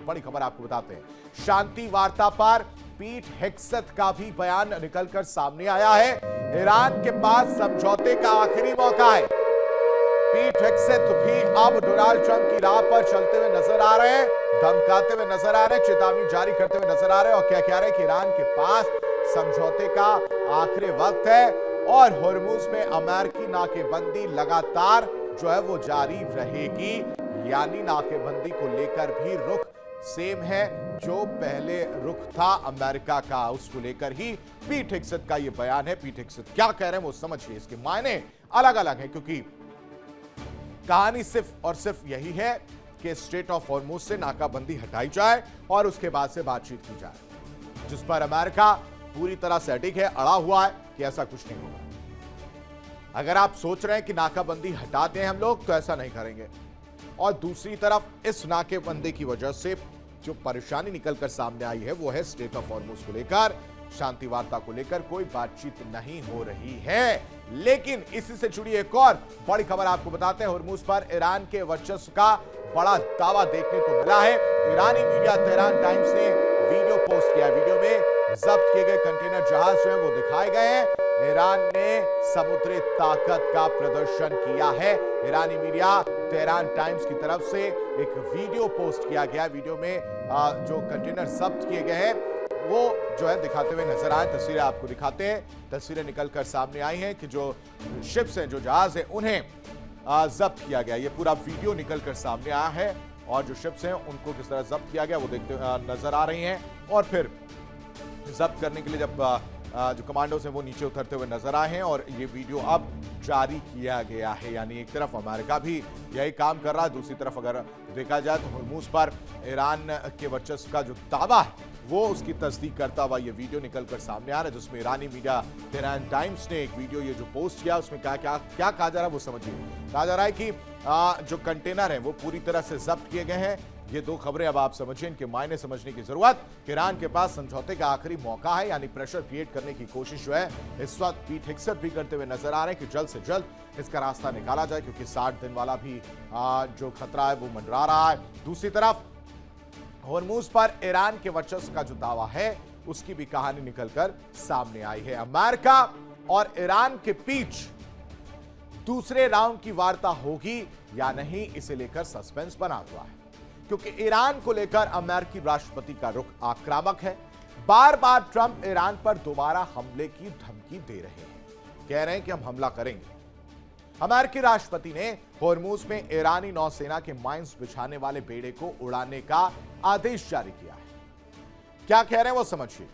बड़ी खबर आपको बताते हैं। शांति वार्ता पर पीट हेग्सेथ का भी बयान निकलकर सामने आया है। ईरान के पास समझौते का आखिरी मौका है। पीट हेग्सेथ भी अब डोनाल्ड ट्रंप की राह पर चलते हुए नजर आ रहे हैं, धमकाते हुए नजर आ रहे हैं, चेतावनी जारी करते हुए नजर आ रहे हैं और क्या कह रहे हैं कि ईरान के पास समझौते का आखिरी वक्त है और होर्मुज में अमेरिकी नाकेबंदी लगातार जो है वो जारी रहेगी। यानी नाकेबंदी को लेकर भी रुख सेम है, जो पहले रुख था अमेरिका का उसको लेकर ही पीट हेग्सेथ का यह बयान है। पीट हेग्सेथ क्या कह रहे हैं वो समझिए, इसके मायने अलग अलग हैं, क्योंकि कहानी सिर्फ और सिर्फ यही है कि स्ट्रेट ऑफ हॉर्मुज से नाकाबंदी हटाई जाए और उसके बाद से बातचीत की जाए, जिस पर अमेरिका पूरी तरह से अडिग है, अड़ा हुआ है कि ऐसा कुछ नहीं होगा। अगर आप सोच रहे हैं कि नाकाबंदी हटा दें हम लोग, तो ऐसा नहीं करेंगे। और दूसरी तरफ इस नाकेबंदी की वजह से जो परेशानी निकलकर सामने आई है वो है स्ट्रेट ऑफ हॉर्मुज को लेकर, शांति वार्ता को लेकर कोई बातचीत नहीं हो रही है। लेकिन इसी से जुड़ी एक और बड़ी खबर आपको बताते हैं। होर्मुज पर ईरान के वर्चस्व का बड़ा दावा देखने को मिला है। ईरानी मीडिया तेहरान टाइम्स ने वीडियो पोस्ट किया। वीडियो में जब्त किए गए कंटेनर जहाज जो है वो दिखाए गए हैं। ईरान ने समुद्री ताकत का प्रदर्शन किया है। ईरानी मीडिया तेहरान टाइम्स की तरफ से एक वीडियो पोस्ट किया गया। वीडियो में जो कंटेनर जब्त किए गए हैं वो जो है दिखाते हुए नजर आए। तस्वीरें आपको दिखाते हैं। तस्वीरें निकलकर सामने आई हैं कि जो शिप्स हैं, जो जहाज हैं, उन्हें जब्त किया गया। ये पूरा वीडियो निकलकर सामने आया है और जो शिप्स हैं उनको किस तरह जब्त किया गया वो देखते नजर आ रही हैं। और फिर जब्त करने के लिए जब जो कमांडोज हैं वो नीचे उतरते हुए नजर आए हैं और ये वीडियो अब जारी किया गया है। यानी एक तरफ अमेरिका भी यही काम कर रहा है, दूसरी तरफ अगर देखा जाए तो होर्मुज पर ईरान के वर्चस्व का जो दावा है वो उसकी तस्दीक करता हुआ ये वीडियो निकलकर सामने आ रहा है, जिसमें ईरानी मीडिया तेहरान टाइम्स ने एक वीडियो ये जो पोस्ट किया उसमें क्या कहा जा रहा है वो समझिए। कहा जा रहा है कि जो कंटेनर है वो पूरी तरह से जब्त किए गए हैं। ये दो खबरें अब आप समझिए, इनके मायने समझने की जरूरत। ईरान के पास समझौते का आखिरी मौका है, यानी प्रेशर क्रिएट करने की कोशिश जो है इस वक्त पीट हेग्सेथ भी करते हुए नजर आ रहे हैं कि जल्द से जल्द इसका रास्ता निकाला जाए, क्योंकि 60 दिन वाला भी जो खतरा है वो मंडरा रहा है। दूसरी तरफ होर्मुज पर ईरान के वर्चस्व का जो दावा है उसकी भी कहानी निकलकर सामने आई है। अमेरिका और ईरान के बीच दूसरे राउंड की वार्ता होगी या नहीं, इसे लेकर सस्पेंस बना हुआ है, क्योंकि ईरान को लेकर अमेरिकी राष्ट्रपति का रुख आक्रामक है। बार बार ट्रंप ईरान पर दोबारा हमले की धमकी दे रहे हैं, कह रहे हैं कि हम हमला करेंगे। अमेरिकी राष्ट्रपति ने होर्मुज में ईरानी नौसेना के माइंस बिछाने वाले बेड़े को उड़ाने का आदेश जारी किया है। क्या कह रहे हैं वो समझिए।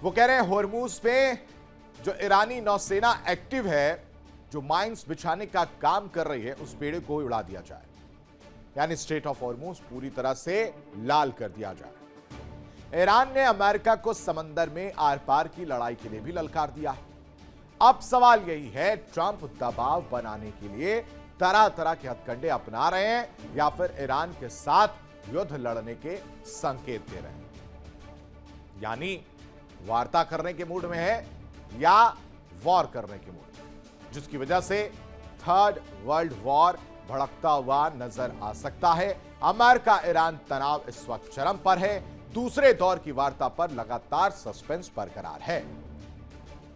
वो कह रहे हैं होर्मुज में जो ईरानी नौसेना एक्टिव है, जो माइंस बिछाने का काम कर रही है, उस बेड़े को उड़ा दिया जाए, यानी स्ट्रेट ऑफ हॉर्मुज पूरी तरह से लाल कर दिया जाए। ईरान ने अमेरिका को समंदर में आर पार की लड़ाई के लिए भी ललकार दिया है। अब सवाल यही है, ट्रंप दबाव बनाने के लिए तरह तरह के हथकंडे अपना रहे हैं या फिर ईरान के साथ युद्ध लड़ने के संकेत दे रहे हैं, यानी वार्ता करने के मूड में है या वॉर करने के मूड में, जिसकी वजह से थर्ड वर्ल्ड वॉर भड़कता हुआ नजर आ सकता है। अमेरिका ईरान तनाव इस वक्त चरम पर है। दूसरे दौर की वार्ता पर लगातार सस्पेंस बरकरार है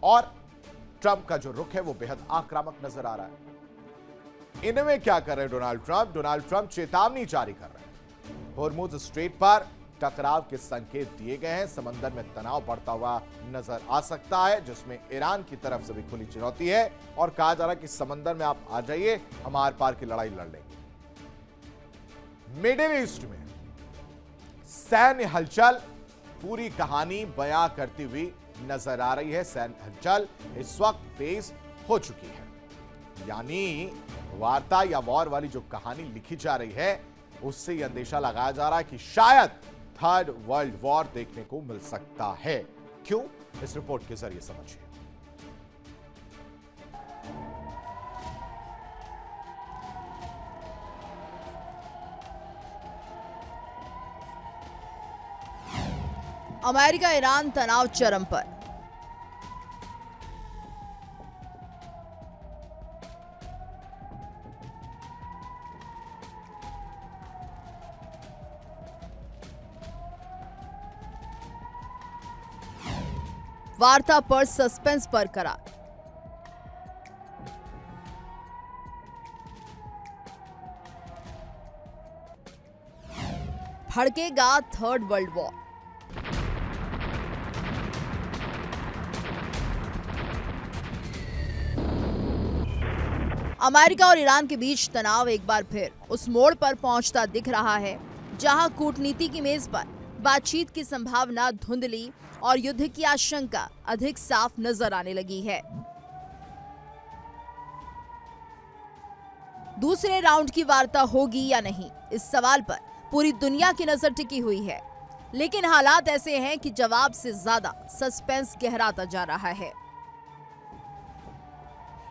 और ट्रंप का जो रुख है वो बेहद आक्रामक नजर आ रहा है। इनमें क्या कर रहे हैं डोनाल्ड ट्रंप? डोनाल्ड ट्रंप चेतावनी जारी कर रहे हैं। होर्मुज स्ट्रेट पर टकराव के संकेत दिए गए हैं। समंदर में तनाव बढ़ता हुआ नजर आ सकता है, जिसमें ईरान की तरफ से भी खुली चुनौती है और कहा जा रहा है कि समंदर में आप आ जाइए, हम आर पार की लड़ाई लड़ लेंगे। मिडिल ईस्ट में सैन्य हलचल पूरी कहानी बयां करती हुई नजर आ रही है। सैन्य हलचल इस वक्त तेज हो चुकी है, यानी वार्ता या वॉर वाली जो कहानी लिखी जा रही है उससे यह अंदेशा लगाया जा रहा है कि शायद थर्ड वर्ल्ड वॉर देखने को मिल सकता है। क्यों? इस रिपोर्ट के जरिए समझिए। अमेरिका ईरान तनाव चरम पर। वार्ता पर सस्पेंस बरकरार। भड़केगा थर्ड वर्ल्ड वॉर। अमेरिका और ईरान के बीच तनाव एक बार फिर उस मोड़ पर पहुंचता दिख रहा है जहां कूटनीति की मेज पर बातचीत की संभावना धुंधली और युद्ध की आशंका अधिक साफ नजर आने लगी है। दूसरे राउंड की वार्ता होगी या नहीं, इस सवाल पर पूरी दुनिया की नजर टिकी हुई है, लेकिन हालात ऐसे हैं कि जवाब से ज्यादा सस्पेंस गहराता जा रहा है।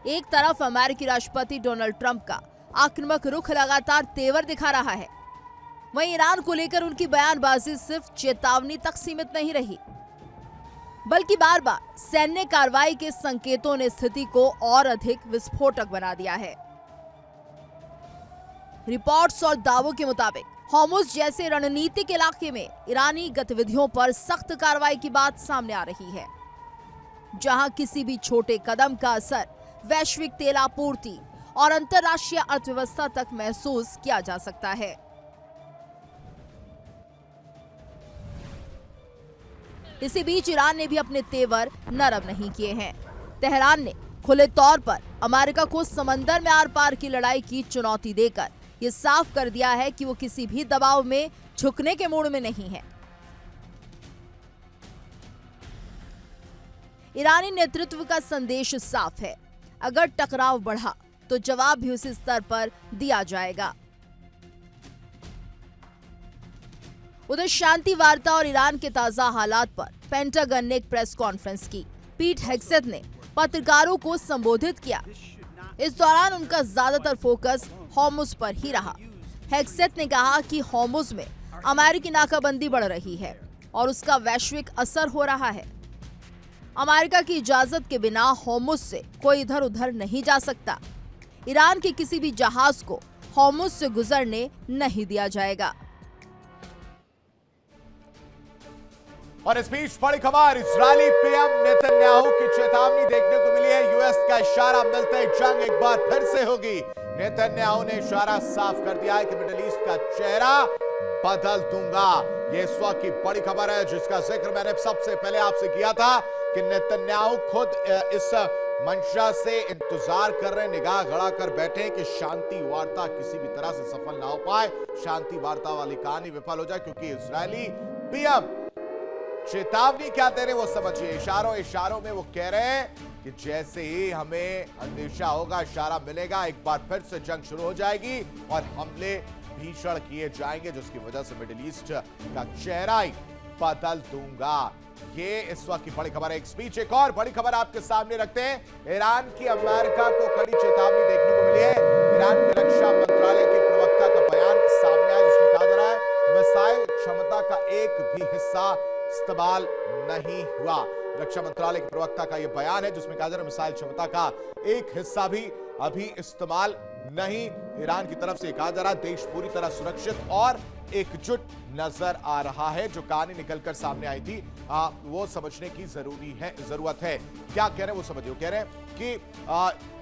एक तरफ अमेरिकी राष्ट्रपति डोनाल्ड ट्रंप का आक्रामक रुख लगातार तेवर दिखा रहा है, वहीं ईरान को लेकर उनकी बयानबाजी सिर्फ चेतावनी तक सीमित नहीं रही, बल्कि बार बार सैन्य कार्रवाई के संकेतों ने स्थिति को और अधिक विस्फोटक बना दिया है। रिपोर्ट्स और दावों के मुताबिक होर्मुज़ जैसे रणनीतिक इलाके में ईरानी गतिविधियों पर सख्त कार्रवाई की बात सामने आ रही है, जहां किसी भी छोटे कदम का असर वैश्विक तेल आपूर्ति और अंतर्राष्ट्रीय अर्थव्यवस्था तक महसूस किया जा सकता है। इसी बीच ईरान ने भी अपने तेवर नरम नहीं किए हैं। तेहरान ने खुले तौर पर अमेरिका को समंदर में आर पार की लड़ाई की चुनौती देकर ये साफ कर दिया है कि वो किसी भी दबाव में झुकने के मूड में नहीं है। ईरानी नेतृत्व का संदेश साफ है, अगर टकराव बढ़ा तो जवाब भी उसी स्तर पर दिया जाएगा। उधर शांति वार्ता और ईरान के ताजा हालात पर पेंटागन ने एक प्रेस कॉन्फ्रेंस की। पीट हेग्सेथ ने पत्रकारों को संबोधित किया। इस दौरान उनका ज्यादातर फोकस होर्मुज़ पर ही रहा। हेग्सेथ ने कहा कि होर्मुज़ में अमेरिकी नाकाबंदी बढ़ रही है और उसका वैश्विक असर हो रहा है। अमेरिका की इजाजत के बिना होर्मुज़ से कोई इधर उधर नहीं जा सकता। ईरान के किसी भी जहाज को होर्मुज़ से गुजरने नहीं दिया जाएगा। और इस बीच बड़ी खबर, इजरायली पीएम नेतन्याहू की चेतावनी देखने को मिली है। यूएस का इशारा मिलते जंग एक बार फिर से होगी। नेतन्याहू ने इशारा साफ कर दिया है कि मिडिल ईस्ट का चेहरा बदल दूंगा। ये इस वक्त की बड़ी खबर है, जिसका जिक्र मैंने सबसे पहले आपसे किया था कि नेतन्याहू खुद इस मंशा से इंतजार कर रहे, निगाह गड़ा कर बैठे कि शांति वार्ता किसी भी तरह से सफल ना हो पाए, शांति वार्ता वाली कहानी विफल हो जाए, क्योंकि इजरायली पीएम चेतावनी क्या दे रहे वो समझिए। इशारों में वो कह रहे हैं कि जैसे ही हमें अंदेशा होगा, इशारा मिलेगा, एक बार फिर से जंग शुरू हो जाएगी और हमले भीषण किए जाएंगे, जिसकी वजह से मिडिल ईस्ट का चेहरा ही बदल दूंगा। ये इस वक्त की बड़ी खबर है। एक स्पीच, एक और बड़ी खबर आपके सामने रखते हैं। ईरान की अमेरिका को कड़ी चेतावनी देखने को मिली है। ईरान के रक्षा मंत्रालय के प्रवक्ता का बयान सामने आया, जिसमें कहा जा रहा है मिसाइल क्षमता का एक भी हिस्सा इस्तेमाल नहीं हुआ। रक्षा मंत्रालय के प्रवक्ता का यह बयान है, जिसमें कहा जा रहा है मिसाइल क्षमता का एक हिस्सा भी अभी इस्तेमाल नहीं। ईरान की तरफ से कहा जा रहा है देश पूरी तरह सुरक्षित और एकजुट नजर आ रहा है। जो कहानी निकलकर सामने आई थी वो समझने की जरूरत है। क्या कह रहे हैं वो समझिए। वो कह रहे हैं कि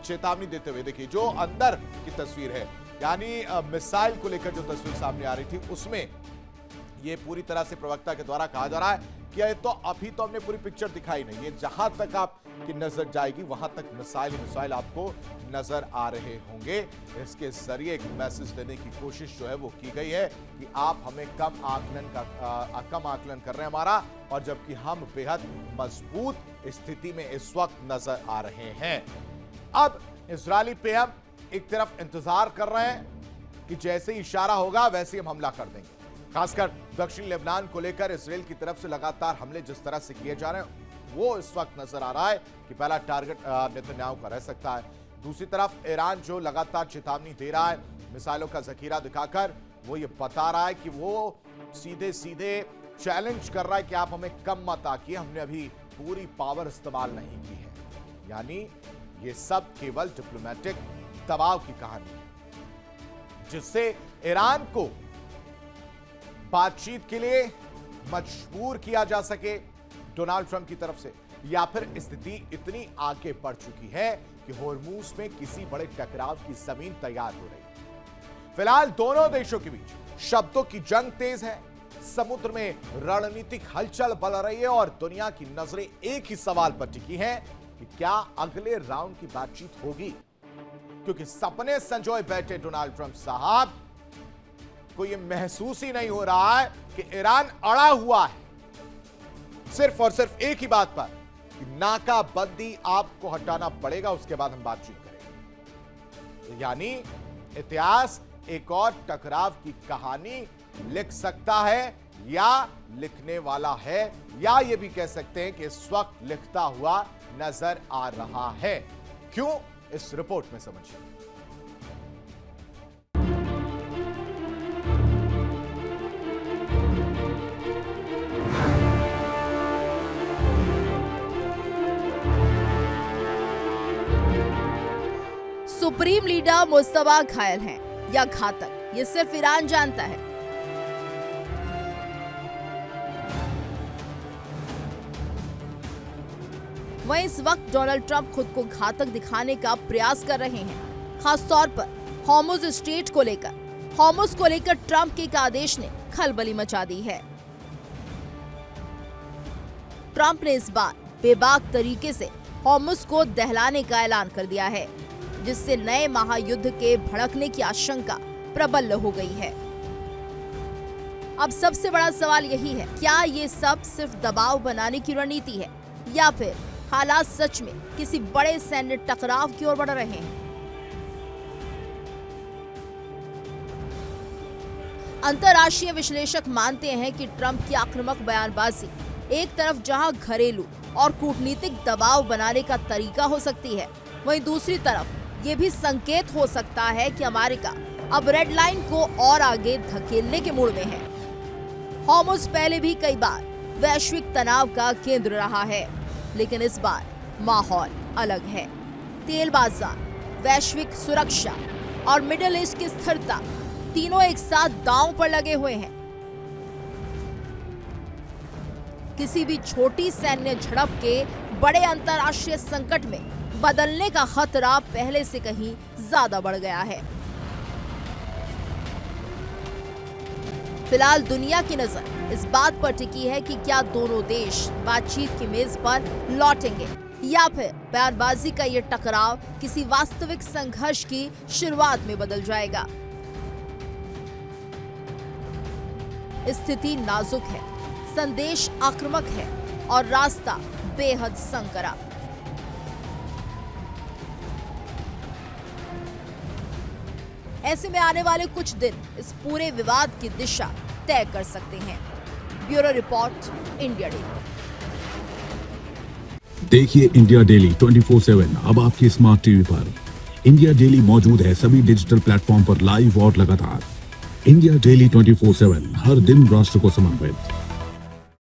चेतावनी देते हुए देखिए, जो अंदर की तस्वीर है, यानी मिसाइल को लेकर जो तस्वीर सामने आ रही थी, उसमें ये पूरी तरह से प्रवक्ता के द्वारा कहा जा रहा है कि ये तो अभी तो हमने पूरी पिक्चर दिखाई नहीं है, जहां तक आपकी नजर जाएगी वहां तक मिसाइल आपको नजर आ रहे होंगे। इसके जरिए एक मैसेज देने की कोशिश जो है वो की गई है कि आप हमें कम आकलन कर रहे हैं हमारा, और जबकि हम बेहद मजबूत स्थिति में इस वक्त नजर आ रहे हैं। अब इजरायली पीएम एक तरफ इंतजार कर रहे हैं कि जैसे ही इशारा होगा वैसे ही हम हमला कर देंगे। खासकर दक्षिण लेबनान को लेकर इसराइल की तरफ से लगातार हमले जिस तरह से किए जा रहे हैं, वो इस वक्त नजर आ रहा है कि पहला टारगेट नेतन्याहू का रह सकता है। दूसरी तरफ ईरान जो लगातार चेतावनी दे रहा है, मिसाइलों का जखीरा दिखाकर वो ये बता रहा है कि वो सीधे सीधे चैलेंज कर रहा है कि आप हमें कम मत आकिए, हमने अभी पूरी पावर इस्तेमाल नहीं की है। यानी ये सब केवल डिप्लोमेटिक दबाव की कहानी है, जिससे ईरान को बातचीत के लिए मजबूर किया जा सके डोनाल्ड ट्रंप की तरफ से। या फिर स्थिति इतनी आगे बढ़ चुकी है कि होर्मुज में किसी बड़े टकराव की जमीन तैयार हो रही है। फिलहाल दोनों देशों के बीच शब्दों की जंग तेज है, समुद्र में रणनीतिक हलचल बढ़ रही है और दुनिया की नजरें एक ही सवाल पर टिकी हैं कि क्या अगले राउंड की बातचीत होगी, क्योंकि सपने संजोए बैठे डोनाल्ड ट्रंप साहब को यह महसूस ही नहीं हो रहा है कि ईरान अड़ा हुआ है सिर्फ और सिर्फ एक ही बात पर कि नाकाबंदी आपको हटाना पड़ेगा, उसके बाद हम बातचीत करेंगे। यानी इतिहास एक और टकराव की कहानी लिख सकता है या लिखने वाला है, या यह भी कह सकते हैं कि इस वक्त लिखता हुआ नजर आ रहा है। क्यों, इस रिपोर्ट में समझिए। सुप्रीम लीडर मुस्तफा घायल हैं या घातक, ये सिर्फ ईरान जानता है। वहीं इस वक्त डोनाल्ड ट्रंप खुद को घातक दिखाने का प्रयास कर रहे हैं, खासतौर पर हॉर्मुज स्ट्रेट को लेकर। हॉर्मुज को लेकर ट्रंप के एक आदेश ने खलबली मचा दी है। ट्रंप ने इस बार बेबाक तरीके से हॉर्मुज को दहलाने का ऐलान कर दिया है, जिससे नए महायुद्ध के भड़कने की आशंका प्रबल हो गई है। अब सबसे बड़ा सवाल यही है, क्या ये सब सिर्फ दबाव बनाने की रणनीति है या फिर हालात सच में किसी बड़े सैन्य टकराव की ओर बढ़ रहे हैं? अंतर्राष्ट्रीय विश्लेषक मानते हैं कि ट्रंप की आक्रामक बयानबाजी एक तरफ जहां घरेलू और कूटनीतिक दबाव बनाने का तरीका हो सकती है, वहीं दूसरी तरफ ये भी संकेत हो सकता है कि अमेरिका अब रेड लाइन को और आगे धकेलने के मूड में है। हॉर्मुज पहले भी कई बार वैश्विक तनाव का केंद्र रहा है, लेकिन इस बार माहौल अलग है। तेल बाजार, वैश्विक सुरक्षा और मिडिल ईस्ट की स्थिरता तीनों एक साथ दांव पर लगे हुए हैं। किसी भी छोटी सैन्य झड़प के बड़े अंतर्राष्ट्रीय संकट में बदलने का खतरा पहले से कहीं ज्यादा बढ़ गया है। फिलहाल दुनिया की नजर इस बात पर टिकी है कि क्या दोनों देश बातचीत की मेज पर लौटेंगे या फिर बयानबाजी का ये टकराव किसी वास्तविक संघर्ष की शुरुआत में बदल जाएगा। स्थिति नाजुक है, संदेश आक्रामक है और रास्ता बेहद संकरा। ऐसे में आने वाले कुछ दिन इस पूरे विवाद की दिशा तय कर सकते हैं। Bureau report, India daily. देखिए इंडिया डेली 24/7 अब आपकी स्मार्ट टीवी पर। इंडिया डेली मौजूद है सभी डिजिटल प्लेटफॉर्म पर लाइव और लगातार। इंडिया डेली 24/7 हर दिन राष्ट्र को समर्पित।